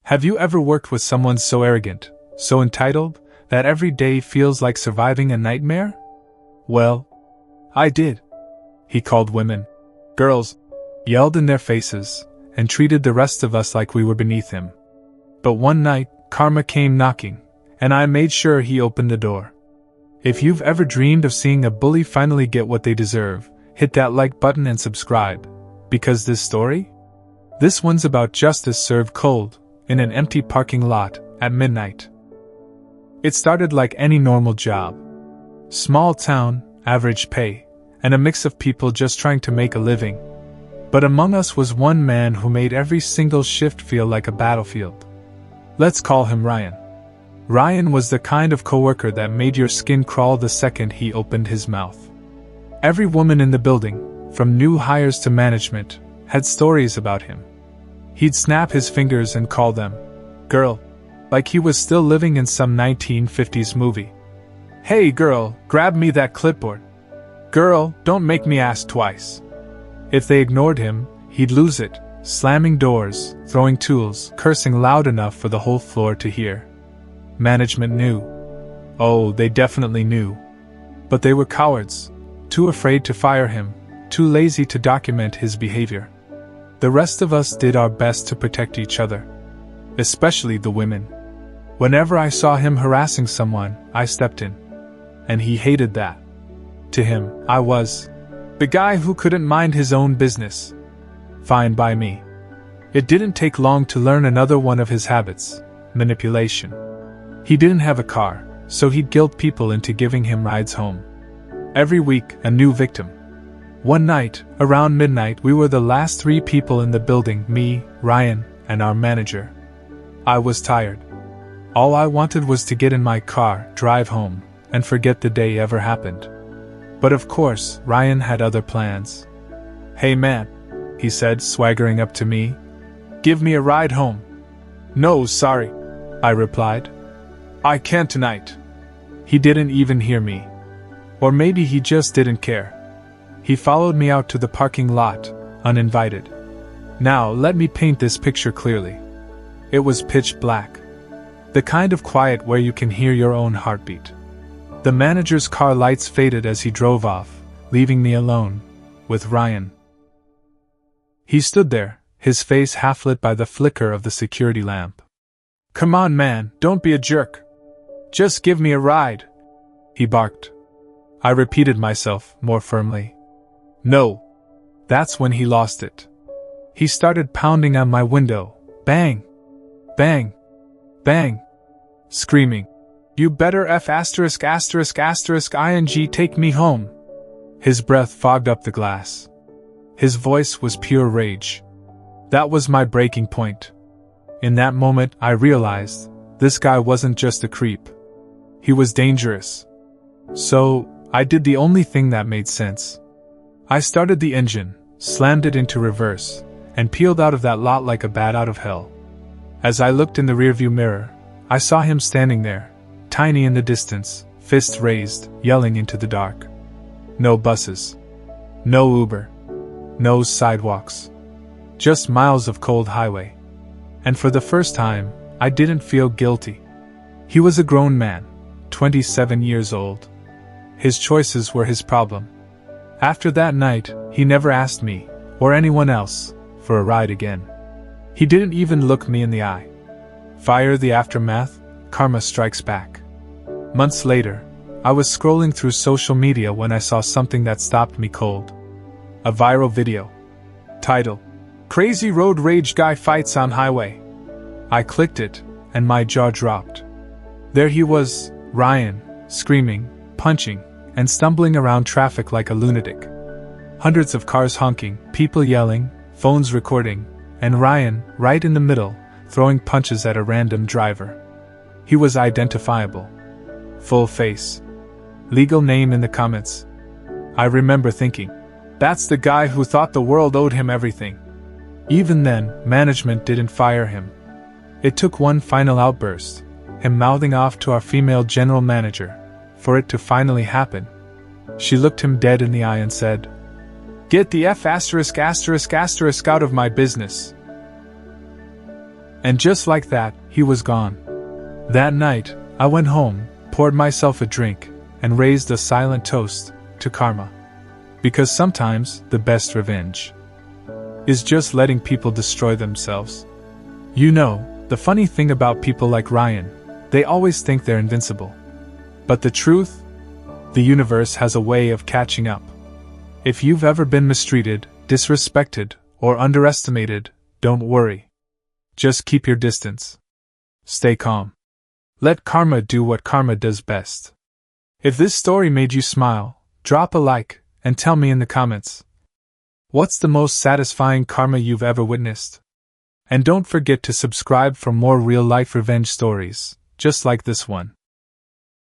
Have you ever worked with someone so arrogant, so entitled, that every day feels like surviving a nightmare? Well, I did. He called women girls, yelled in their faces, and treated the rest of us like we were beneath him. But one night, karma came knocking, and I made sure he opened the door. If you've ever dreamed of seeing a bully finally get what they deserve, hit that like button and subscribe, because this one's about justice served cold, in an empty parking lot, at midnight. It started like any normal job. Small town, average pay, and a mix of people just trying to make a living. But among us was one man who made every single shift feel like a battlefield. Let's call him Ryan. Ryan was the kind of coworker that made your skin crawl the second he opened his mouth. Every woman in the building, from new hires to management, had stories about him. He'd snap his fingers and call them girl, like he was still living in some 1950s movie. Hey girl, grab me that clipboard. Girl, don't make me ask twice. If they ignored him, he'd lose it, slamming doors, throwing tools, cursing loud enough for the whole floor to hear. Management knew. Oh, they definitely knew. But they were cowards, too afraid to fire him, too lazy to document his behavior. The rest of us did our best to protect each other. Especially the women. Whenever I saw him harassing someone, I stepped in. And he hated that. To him, I was the guy who couldn't mind his own business. Fine by me. It didn't take long to learn another one of his habits: manipulation. He didn't have a car, so he'd guilt people into giving him rides home. Every week, a new victim. One night, around midnight, we were the last 3 people in the building: me, Ryan, and our manager. I was tired. All I wanted was to get in my car, drive home, and forget the day ever happened. But of course, Ryan had other plans. Hey man, he said, swaggering up to me. Give me a ride home. No, sorry, I replied. I can't tonight. He didn't even hear me. Or maybe he just didn't care. He followed me out to the parking lot, uninvited. Now, let me paint this picture clearly. It was pitch black. The kind of quiet where you can hear your own heartbeat. The manager's car lights faded as he drove off, leaving me alone, with Ryan. He stood there, his face half lit by the flicker of the security lamp. Come on man, don't be a jerk. Just give me a ride, he barked. I repeated myself, more firmly. No. That's when he lost it. He started pounding on my window, bang, bang, bang, screaming. You better ****ing take me home. His breath fogged up the glass. His voice was pure rage. That was my breaking point. In that moment, I realized this guy wasn't just a creep. He was dangerous. So, I did the only thing that made sense. I started the engine, slammed it into reverse, and peeled out of that lot like a bat out of hell. As I looked in the rearview mirror, I saw him standing there, tiny in the distance, fists raised, yelling into the dark. No buses. No Uber. No sidewalks. Just miles of cold highway. And for the first time, I didn't feel guilty. He was a grown man, 27 years old. His choices were his problem. After that night, he never asked me, or anyone else, for a ride again. He didn't even look me in the eye. Fire the aftermath, karma strikes back. Months later, I was scrolling through social media when I saw something that stopped me cold. A viral video. Title: Crazy Road Rage Guy Fights on Highway. I clicked it, and my jaw dropped. There he was, Ryan, screaming, punching, and stumbling around traffic like a lunatic. Hundreds of cars honking, people yelling, phones recording, and Ryan, right in the middle, throwing punches at a random driver. He was identifiable. Full face. Legal name in the comments. I remember thinking, that's the guy who thought the world owed him everything. Even then, management didn't fire him. It took one final outburst, him mouthing off to our female general manager, for it to finally happen. She looked him dead in the eye and said, "Get the **** out of my business." And just like that, he was gone. That night, I went home, poured myself a drink, and raised a silent toast to karma. Because sometimes, the best revenge is just letting people destroy themselves. You know, the funny thing about people like Ryan, they always think they're invincible. But the truth? The universe has a way of catching up. If you've ever been mistreated, disrespected, or underestimated, don't worry. Just keep your distance. Stay calm. Let karma do what karma does best. If this story made you smile, drop a like, and tell me in the comments. What's the most satisfying karma you've ever witnessed? And don't forget to subscribe for more real-life revenge stories, just like this one.